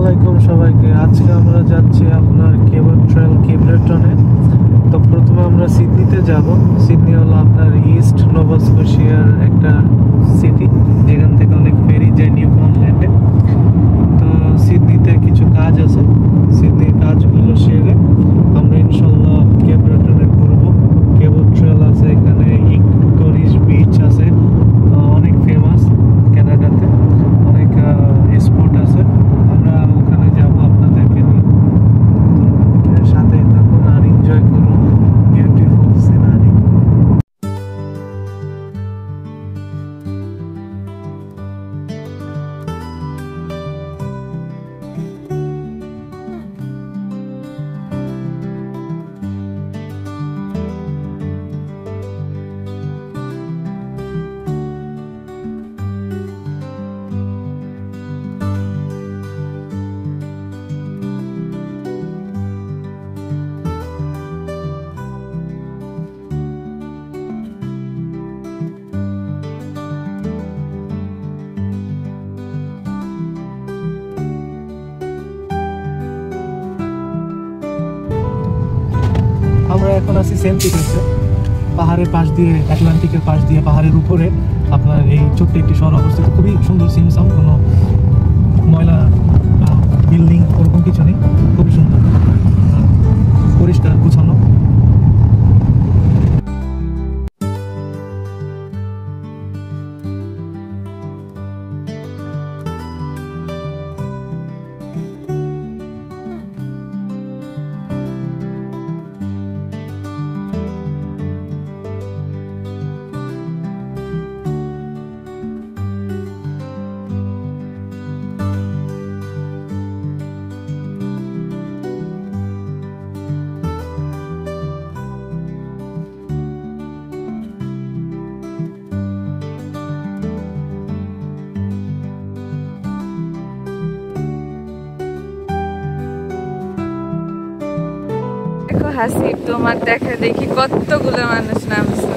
আলাইকুম সবাইকে। আজকে আমরা যাচ্ছি আপনার কেবল ট্রেল কেবলেটনে। তো প্রথমে আমরা সিডনিতে যাব। সিডনি হলো আপনার ইস্ট নোভা স্কোশিয়ার একটা সিটি, যেখান থেকে অনেক ফেরি যায় নিউফাউন্ডল্যান্ডে। তো সিডনিতে কিছু কাজ আছে, সিডনির কাজগুলো সেরে আমরা ইনশাল্লাহ কেবলেটনে ঘুরবো। কেবল ট্রেল আছে এখানে, ইকোরিশ বিচ আছে, অনেক ফেমাস কানাডাতে, অনেক স্পট আছে। আমরা ওখানে যাব আপনাদেরকে নিয়ে, সাথে থাকুন আর এনজয় করুন বিউটিফুল সিনারি। আমরা এখন আছি সেন্ট পিটার্সে, পাহাড়ের পাশ দিয়ে, আটলান্টিকের পাশ দিয়ে, পাহাড়ের উপরে আপনার এই ছোট্ট একটি শহর অবস্থিত। খুবই সুন্দর সিমসাম, কোনো ময়লা বিল্ডিং ওরকম কিছু নেই, খুবই সুন্দর, পরিষ্কার গুছানো। দেখো হাসিব, তোমার দেখা দেখি কতগুলো মানুষ নামছে।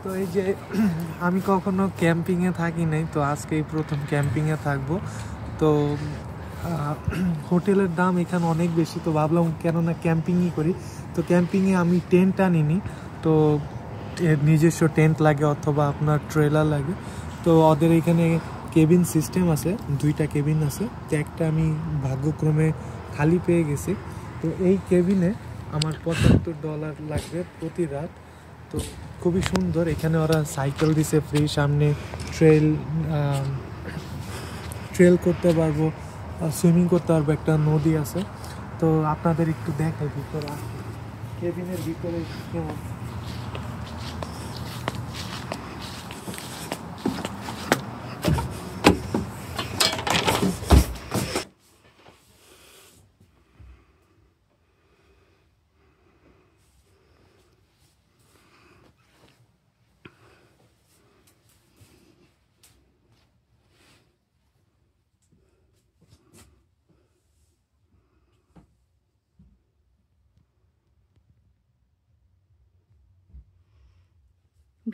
তো এই যে আমি কখনো ক্যাম্পিংয়ে থাকি নাই, তো আজকে এই প্রথম ক্যাম্পিংয়ে থাকবো। তো হোটেলের দাম এখানে অনেক বেশি, তো ভাবলাম কেননা ক্যাম্পিংই করি। তো ক্যাম্পিংয়ে আমি টেন্ট আনিনি, তো নিজস্ব টেন্ট লাগে অথবা আপনার ট্রেলার লাগে। তো ওদের এখানে কেবিন সিস্টেম আছে, 2টা কেবিন আছে, তো একটা আমি ভাগ্যক্রমে খালি পেয়ে গেছি। তো এই কেবিনে আমার $75 লাগবে প্রতি রাত। তো খুবই সুন্দর, এখানে ওরা সাইকেল দিছে ফ্রি, সামনে ট্রেল করতে পারবো, সুইমিং করতে পারবো, একটা নদী আছে। তো আপনাদের একটু দেখাই ভিতরে, কেবিনের ভিতরে কেমন।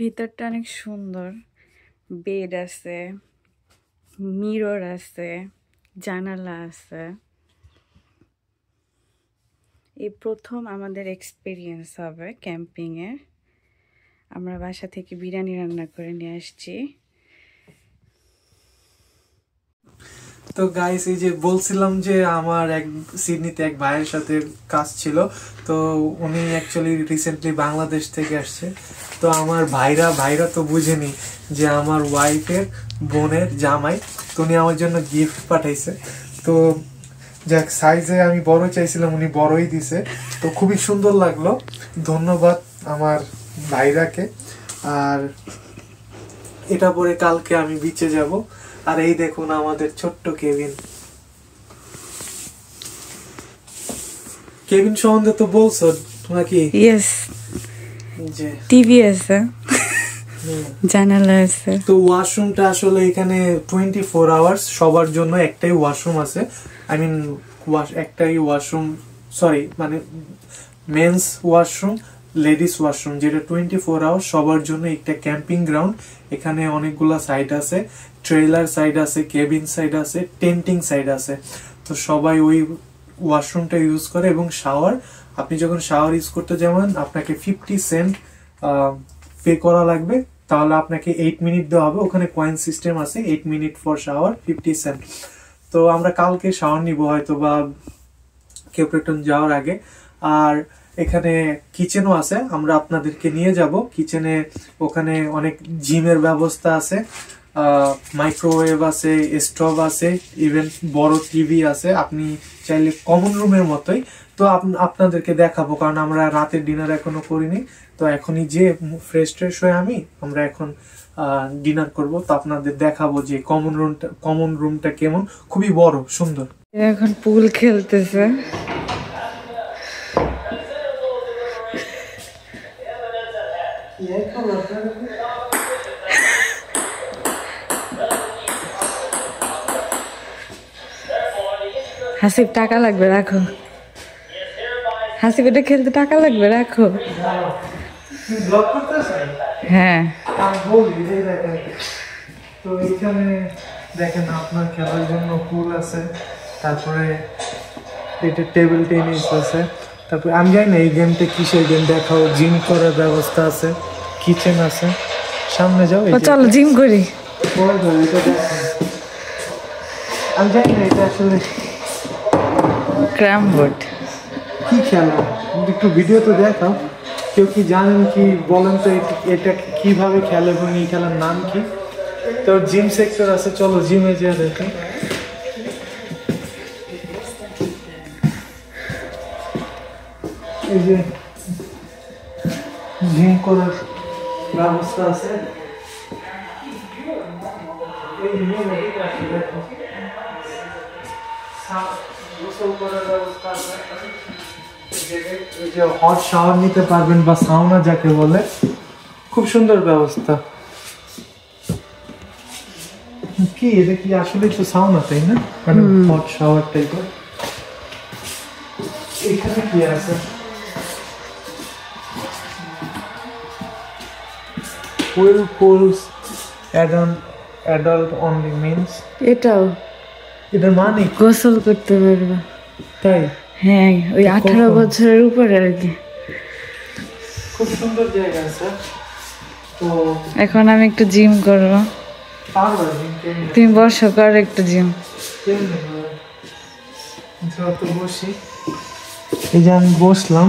ভিতরটা অনেক সুন্দর, বেড আছে, মিরর আছে, জানালা আছে। এই প্রথম আমাদের এক্সপিরিয়েন্স হবে ক্যাম্পিংয়ে। আমরা বাসা থেকে বিরিয়ানি রান্না করে নিয়ে আসছি। তো গাইস, এই যে বলছিলাম যে আমার এক সিডনিতে এক ভাইয়ের সাথে কাজ ছিল, তো উনি অ্যাকচুয়ালি রিসেন্টলি বাংলাদেশ থেকে আসছে। তো আমার ভাইরা তো বুঝেনি যে আমার ওয়াইফের বোনের জামাই, তো উনি আমার জন্য গিফট পাঠাইছে। তো যাক, সাইজে আমি বড় চাইছিলাম, উনি বড়ই দিছে, তো খুবই সুন্দর লাগলো। ধন্যবাদ আমার ভাইরাকে। আর এটা পরে কালকে আমি বিচে যাব। আর এই দেখুন আমাদের ছোট্ট কেবিন। কেবিন সম্বন্ধে তো বলছো নাকি? ইয়েস, যে টিভি আছে, জানালা আছে। তো ওয়াশরুমটা আসলে এখানে 24 আওয়ার্স সবার জন্য একটাই ওয়াশরুম আছে। আই মিন একটাই ওয়াশরুম, সরি, মানে মেন্স ওয়াশরুম, লেডিস ওয়াশরুম, যেটা 24 আওয়ার্স সবার জন্য। একটা ক্যাম্পিং গ্রাউন্ড, এখানে অনেকগুলা সাইড আছে, ট্রেলার সাইড আছে, কেবিন সাইড আছে, টেন্টিং সাইড আছে। তো সবাই ওই ওয়াশরুমটা ইউজ করে। এবং শাওয়ার, আপনি যখন শাওয়ার ইউজ করতে যাবেন আপনাকে 50 সেন্ট পে করা লাগবে, তাহলে আপনাকে 8 মিনিট দেওয়া হবে। ওখানে কয়েন সিস্টেম আছে, 8 মিনিট ফর শাওয়ার 50 সেন্ট। তো আমরা কালকে শাওয়ার নিব হয়তো বা কেপ টাউন যাওয়ার আগে। আর এখানে কিচেনও আছে, আমরা আপনাদেরকে নিয়ে যাব কিচেনে। ওখানে অনেক জিমের ব্যবস্থা আছে, মাইক্রোওয়েভ আছে, স্টোভ আছে, ইভেন বড় টিভি আছে। আপনি চাইলে কমন রুমের মতোই। তো আপনাদেরকে দেখাবো, কারণ আমরা রাতের ডিনার এখনো করিনি। তো এখনই যে ফ্রেশ হয়ে আমরা এখন ডিনার করব। তো আপনাদের দেখাবো যে কমন রুমটা কেমন, খুবই বড়, সুন্দর। এখন পুল খেলতেছে। হাসিব টাকা লাগবে, রাখো। হাসিব এটা খেলতে টাকা লাগবে, রাখো। হ্যাঁ, তো এইখানে দেখেন আপনার খেলার জন্য পুল আছে, তারপরে এটা টেবিল টেনিস আছে, তারপরে আমি জানি না এই গেমটা কিসের গেম, দেখাও। জিম করার ব্যবস্থা আছে, কিচেন আছে। সামনে যাও, চলো জিম করি। আমি জানি না এটা আসলে ক্র্যাম বোর্ড কি খেলা, একটু ভিডিও তো দেখাও। কেউ কি জানেন কি বলেন তো এটা কিভাবে খেলে এবং এই খেলার নাম কি? তো জিম সেক্টর আছে, চলো জিমে যেয়ে দেখো। এই যে জিম করার ব্যবস্থা আছে। এই গোসল করার ব্যবস্থা আছে। এই যে হট শাওয়ার নিতে পারবেন, বা সাউনা যাকে বলে, খুব সুন্দর ব্যবস্থা। কি এটা কি আসলে তো সাউনা, তাই না? মানে হট শাওয়ার টাইপের। এখানে কি আছে? Whirlpools adult only means এটাও এটার মানে গোসল করতে পারবে, তাই? হ্যাঁ, ওই 18 বছরের উপরে আর কি। খুব সুন্দর জায়গা আছে। তো এখন আমি একটু জিম করবো, পারবা তুমি বসো, কর একটু জিম। তো বসি, এই যে আমি বসলাম।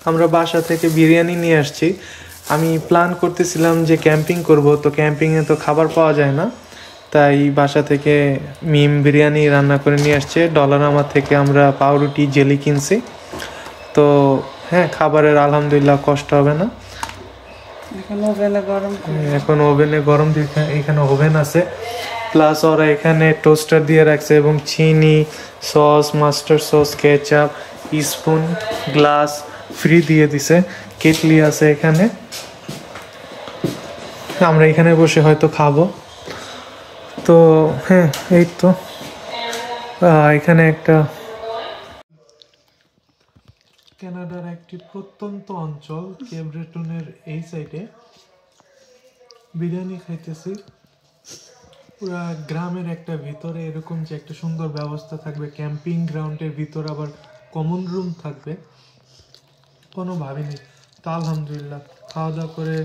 আমরা বাসা থেকে বিরিয়ানি নিয়ে আসছি। আমি প্ল্যান করতেছিলাম যে ক্যাম্পিং করব, তো ক্যাম্পিংয়ে তো খাবার পাওয়া যায় না, তাই বাসা থেকে মিম বিরিয়ানি রান্না করে নিয়ে আসছে। ডলারামা থেকে আমরা পাউরুটি জেলি কিনছি। তো হ্যাঁ, খাবারের আলহামদুলিল্লাহ কষ্ট হবে না। এখন ওভেনে গরম দিয়ে এখানে ওভেন আছে, প্লাস ওরা এখানে টোস্টার দিয়ে রাখছে এবং চিনি, sauce, mustard sauce, ketchup, spoon, glass free দিয়ে দিছে। কেটলি আছে এখানে, আমরা এখানে বসে হয়তো খাবো। তো হ্যাঁ, এই তো এখানে একটা কানাডার একটি প্রত্যন্ত অঞ্চল কেপ ব্রেটনের এই সাইডে বিরিয়ানি খাইতেছি। পুরা গ্রামের একটা ভিতরে এরকম যে একটা সুন্দর ব্যবস্থা থাকবে, ক্যাম্পিং গ্রাউন্ডের ভিতর আবার কমন রুম থাকবে, কোনো ভাবিনি। তা আলহামদুলিল্লাহ খাওয়া দাওয়া করে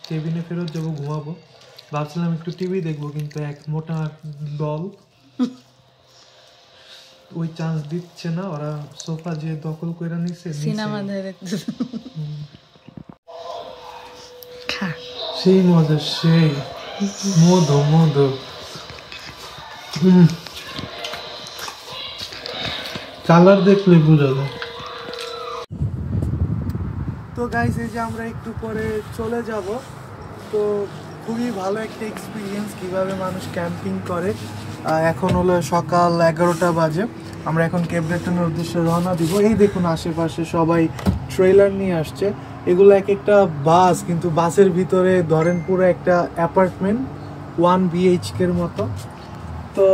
কেবিনে ফেরত যাবো, ঘুমাবো। ভাবছিলাম একটু টিভি দেখবো, কিন্তু এক মোটা দল ওই চান্স দিচ্ছে না। ওরা সোফা যে দখল করে নিচ্ছে, সিনেমা সেই মজা, সেই মধু মধু। কালার দেখলে বোঝা যায়। তো গাইস, এই যে আমরা একটু পরে চলে যাব। তো খুবই ভালো একটা এক্সপিরিয়েন্স কিভাবে মানুষ ক্যাম্পিং করে। এখন হলো সকাল 11টা বাজে। আমরা এখন কেপ ব্রেটনের উদ্দেশ্যে রওনা দিব। এই দেখুন আশেপাশে সবাই ট্রেলার নিয়ে আসছে। এগুলো এক একটা বাস, কিন্তু বাসের ভিতরে ধরেন পুরো একটা অ্যাপার্টমেন্ট 1 BHK-র মতো। তো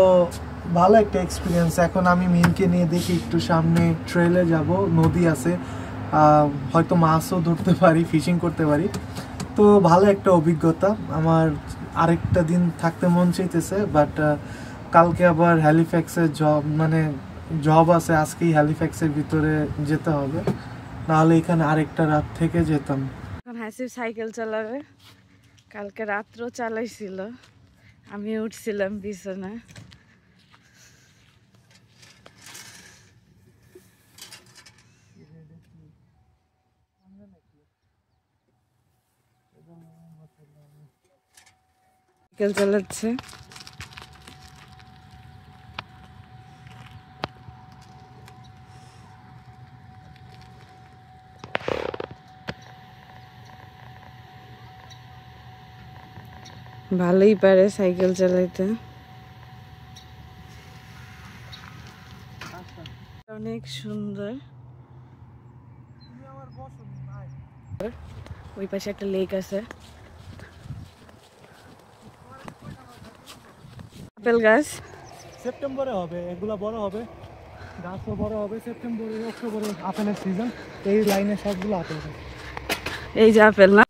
ভালো একটা এক্সপিরিয়েন্স। এখন আমি মিনকে নিয়ে দেখি একটু সামনে ট্রেলে যাব, নদী আছে, হয়তো মাছও ধরতে পারি, ফিশিং করতে পারি। তো ভালো একটা অভিজ্ঞতা। আমার আরেকটা দিন থাকতে মন চাইতেছে, বাট কালকে আবার হ্যালিফ্যাক্সের জব আছে। আজকেই হ্যালিফ্যাক্সের ভিতরে যেতে হবে, নাহলে এখানে আরেকটা রাত থেকে যেতাম। হাসিব সাইকেল চালাবে, কালকে রাত্র চালাইছিল, আমি উঠছিলাম পিছনে। সাইকেল চালাচ্ছে। ভালোই পারে সাইকেল চালাইতে, অনেক সুন্দর। ওই পাশে একটা লেক আছে। আপেল গাছ সেপ্টেম্বরে হবে, এগুলা বড় হবে, গাছও বড় হবে। সেপ্টেম্বরে অক্টোবরে আপেলের সিজন। এই লাইনে সবগুলো আপেল গাছ। এই যে আপেল না,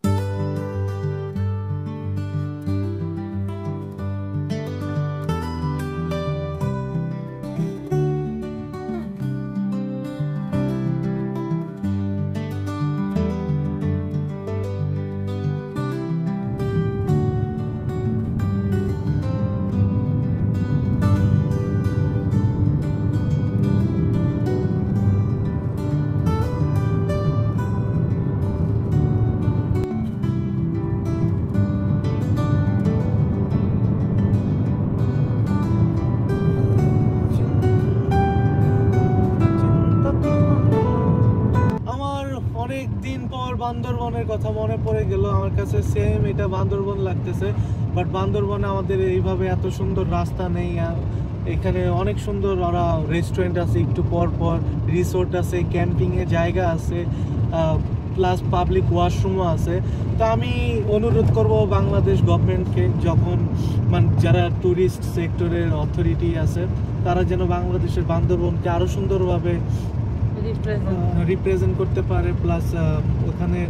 বান্দরবনের কথা মনে পড়ে গেল। আমার কাছে সেম এটা বান্দরবন লাগতেছে, বাট বান্দরবনে আমাদের এইভাবে এত সুন্দর রাস্তা নেই। এখানে অনেক সুন্দর ওরা রেস্টুরেন্ট আছে, একটু পর পর রিসোর্ট আছে, ক্যাম্পিংয়ের জায়গা আছে, প্লাস পাবলিক ওয়াশরুমও আছে। তো আমি অনুরোধ করব বাংলাদেশ গভর্নমেন্টকে, যখন যারা ট্যুরিস্ট সেক্টরের অথরিটি আছে, তারা যেন বাংলাদেশের বান্দরবনকে আরও সুন্দরভাবে রিপ্রেজেন্ট করতে পারে, প্লাস ওখানে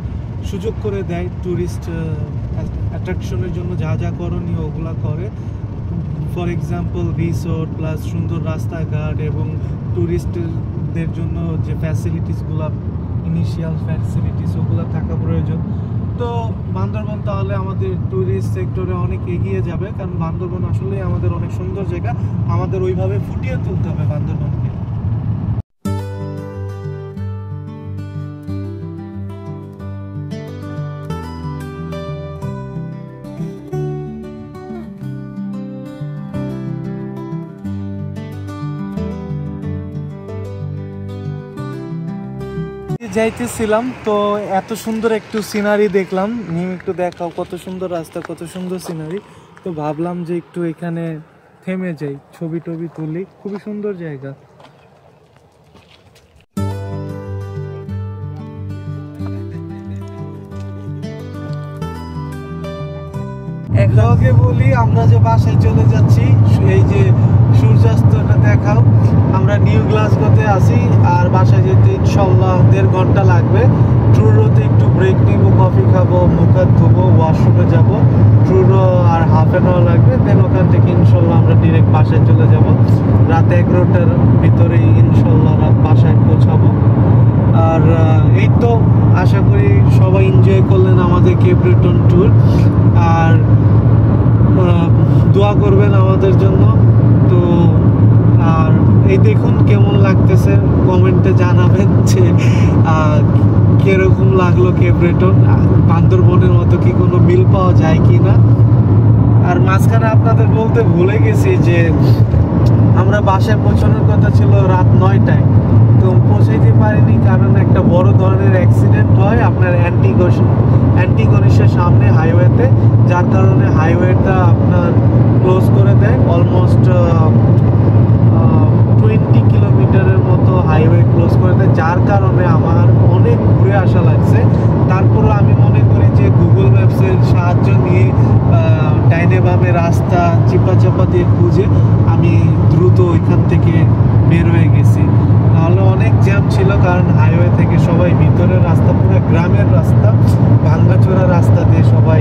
সুযোগ করে দেয় ট্যুরিস্ট অ্যাট্রাকশনের জন্য যা যা করণীয় ওগুলা করে। ফর এক্সাম্পল রিসোর্ট, প্লাস সুন্দর রাস্তাঘাট এবং ট্যুরিস্টদের জন্য যে ফ্যাসিলিটিসগুলো, ইনিশিয়াল ফ্যাসিলিটিস, ওগুলো থাকা প্রয়োজন। তো বান্দরবন তাহলে আমাদের ট্যুরিস্ট সেক্টরে অনেক এগিয়ে যাবে, কারণ বান্দরবন আসলেই আমাদের অনেক সুন্দর জায়গা। আমাদের ওইভাবে ফুটিয়ে তুলতে হবে বান্দরবনকে। যাইতেছিলাম তো এত সুন্দর একটু সিনারি দেখলাম, নিউ একটু দেখাও কত সুন্দর রাস্তা, কত সুন্দর সিনারি। তো ভাবলাম যে একটু এখানে থেমে যাই, ছবি টবি তুলি, খুবই সুন্দর জায়গা। ব্লগে বলি আমরা যে বাসায় চলে যাচ্ছি, এই যে সূর্যাস্তটা দেখাও। আমরা নিউ গ্লাসগোতে আছি আর বাসায় যেতে ইনশাল্লাহ 1.5 ঘন্টা লাগবে। ট্রুরোতে একটু ব্রেক নিব, কফি খাবো, মুখ হাত ধোবো, ওয়াশরুমে যাবো। ট্রুরো আর হাফ অ্যান আওয়ার লাগবে, দেন ওখান থেকে ইনশাল্লাহ আমরা ডিরেক্ট বাসায় চলে যাব। রাত 11টার ভিতরেই ইনশাল্লাহ বাসায় পৌঁছাবো। আর এই তো আশা করি সবাই এনজয় করলেন আমাদের কেপ ব্রেটন ট্যুর, আর দোয়া করবেন আমাদের জন্য। তো আর এই দেখুন কেমন লাগতেছে, কমেন্টে জানাবেন যে কিরকম লাগলো কেপ ব্রেটন, বান্দরবনের মতো কি কোনো মিল পাওয়া যায় কি না। আর মাঝখানে আপনাদের বলতে ভুলে গেছি যে আমরা বাসায় পৌঁছানোর কথা ছিল রাত 9টায়, তো পৌঁছাইতে পারিনি কারণ একটা বড় ধরনের অ্যাক্সিডেন্ট হয় আপনার অ্যান্টিগনিসের সামনে হাইওয়েতে, যার কারণে হাইওয়েটা আপনার ক্লোজ করে দেয়। অলমোস্ট 20 কিলোমিটারের মতো হাইওয়ে ক্লোজ করে দেয়, যার কারণে আমার অনেক ঘুরে আসা লাগছে। তারপরও আমি মনে করি যে গুগল ম্যাপসের সাহায্য নিয়ে ডাইনে বামে রাস্তা চিপা চাপা দিয়ে খুঁজে আমি দ্রুত ওইখান থেকে বের হয়ে গেছি, নাহলে অনেক জ্যাম ছিল। কারণ হাইওয়ে থেকে সবাই ভিতরের রাস্তা, পুরো গ্রামের রাস্তা, ভাঙ্গাচোরা রাস্তা দিয়ে সবাই